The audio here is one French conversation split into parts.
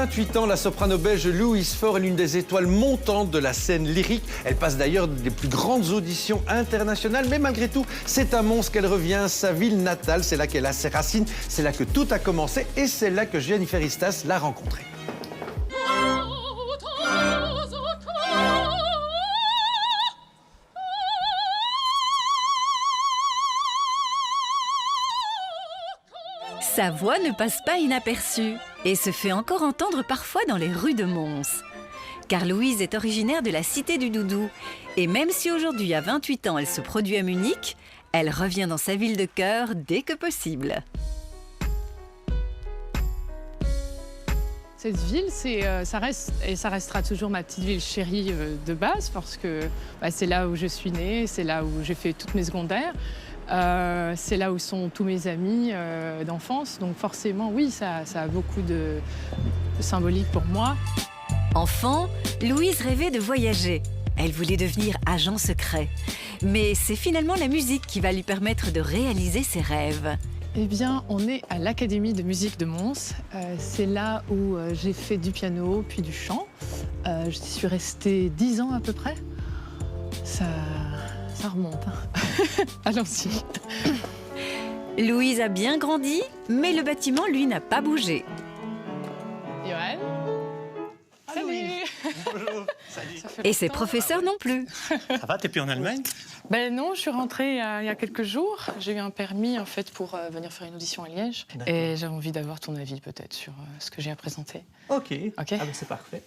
28 ans, la soprano belge Louise Faure est l'une des étoiles montantes de la scène lyrique. Elle passe d'ailleurs des plus grandes auditions internationales, mais malgré tout, c'est à Mons qu'elle revient, sa ville natale. C'est là qu'elle a ses racines, c'est là que tout a commencé et c'est là que Jennifer Istas l'a rencontrée. Sa voix ne passe pas inaperçue et se fait encore entendre parfois dans les rues de Mons. Car Louise est originaire de la Cité du Doudou. Et même si aujourd'hui, à 28 ans, elle se produit à Munich, elle revient dans sa ville de cœur dès que possible. Cette ville, ça reste et ça restera toujours ma petite ville chérie de base parce que c'est là où je suis née, c'est là où j'ai fait toutes mes secondaires. C'est là où sont tous mes amis d'enfance. Donc forcément, oui, ça a beaucoup de symbolique pour moi. Enfant, Louise rêvait de voyager. Elle voulait devenir agent secret. Mais c'est finalement la musique qui va lui permettre de réaliser ses rêves. Eh bien, on est à l'Académie de musique de Mons. C'est là où j'ai fait du piano, puis du chant. Je suis restée 10 ans à peu près. Ça remonte. Hein. Allons-y. Louise a bien grandi, mais le bâtiment, lui, n'a pas bougé. Johan. Salut. Bonjour. Salut. Et ses professeurs non plus. Ça va, t'es plus en Allemagne? Ben non, je suis rentrée il y a quelques jours. J'ai eu un permis en fait pour venir faire une audition à Liège. Et j'ai envie d'avoir ton avis peut-être sur ce que j'ai à présenter. Ok. Ok. Ah ben c'est parfait.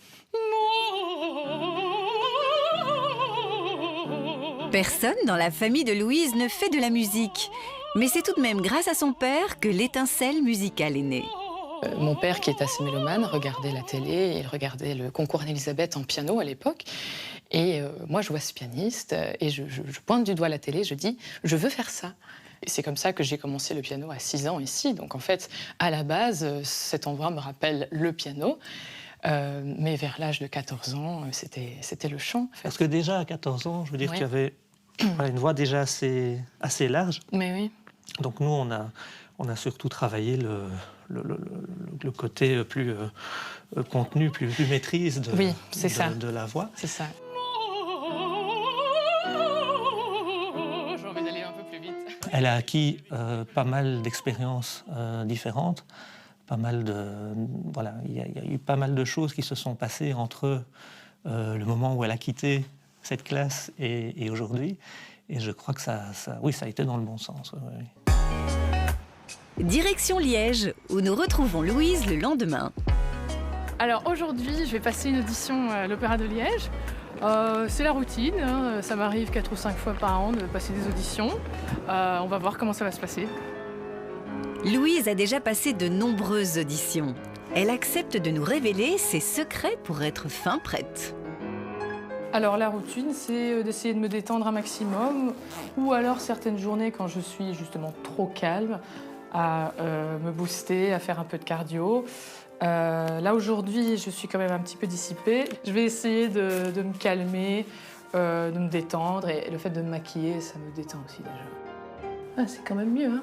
Personne dans la famille de Louise ne fait de la musique. Mais c'est tout de même grâce à son père que l'étincelle musicale est née. Mon père, qui est assez mélomane, regardait la télé, il regardait le concours Anne-Elisabeth en piano à l'époque. Et moi, je vois ce pianiste et je pointe du doigt la télé, je dis « je veux faire ça ». Et c'est comme ça que j'ai commencé le piano à 6 ans ici. Donc en fait, à la base, cet endroit me rappelle le piano. Mais vers l'âge de 14 ans, c'était le chant. En fait. Parce que déjà à 14 ans, je veux dire, Ouais. tu avais une voix déjà assez large. Mais oui. Donc nous, on a surtout travaillé le côté plus contenu, plus maîtrise Oui, c'est ça. de la voix. C'est ça. J'ai envie d'aller un peu plus vite. Elle a acquis pas mal d'expériences différentes. Pas mal voilà, il y a eu pas mal de choses qui se sont passées entre le moment où elle a quitté cette classe et aujourd'hui. Et je crois que ça a été dans le bon sens. Oui. Direction Liège, où nous retrouvons Louise le lendemain. Alors aujourd'hui, je vais passer une audition à l'Opéra de Liège. C'est la routine, hein. Ça m'arrive 4 ou 5 fois par an de passer des auditions. On va voir comment ça va se passer. Louise a déjà passé de nombreuses auditions. Elle accepte de nous révéler ses secrets pour être fin prête. Alors la routine, c'est d'essayer de me détendre un maximum, ou alors certaines journées quand je suis justement trop calme, à me booster, à faire un peu de cardio. Là aujourd'hui, je suis quand même un petit peu dissipée. Je vais essayer de me calmer, de me détendre, et le fait de me maquiller, ça me détend aussi déjà. Ah, c'est quand même mieux, hein.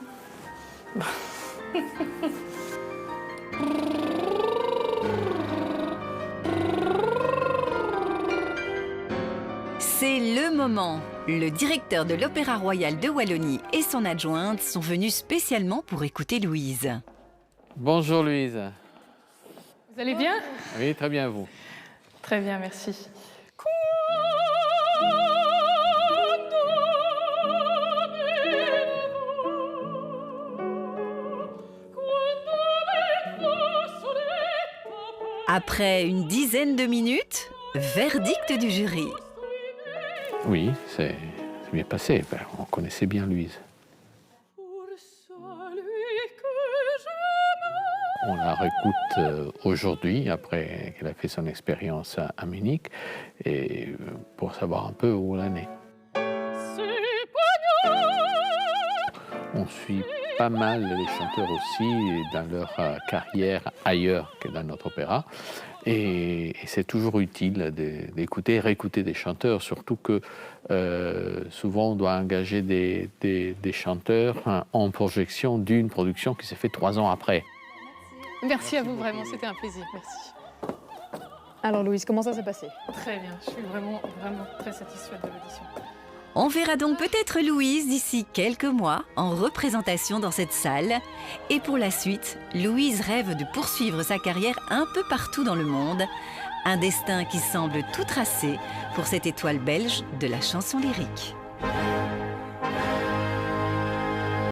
C'est le moment. Le directeur de l'Opéra Royal de Wallonie et son adjointe sont venus spécialement pour écouter Louise. Bonjour Louise. Vous allez bien? Oui, très bien, vous. Très bien, merci. Après une dizaine de minutes, verdict du jury. Oui, c'est bien passé. Ben, on connaissait bien Louise. On la réécoute aujourd'hui, après qu'elle a fait son expérience à Munich, et pour savoir un peu où elle en est. On suit pas mal les chanteurs aussi dans leur carrière ailleurs que dans notre opéra. Et c'est toujours utile d'écouter et réécouter des chanteurs, surtout que souvent on doit engager des chanteurs en projection d'une production qui s'est faite 3 ans après. Merci à vous, vraiment, c'était un plaisir. Merci. Alors Louise, comment ça s'est passé? Très bien, je suis vraiment très satisfaite de l'audition. On verra donc peut-être Louise d'ici quelques mois en représentation dans cette salle. Et pour la suite, Louise rêve de poursuivre sa carrière un peu partout dans le monde. Un destin qui semble tout tracé pour cette étoile belge de la chanson lyrique.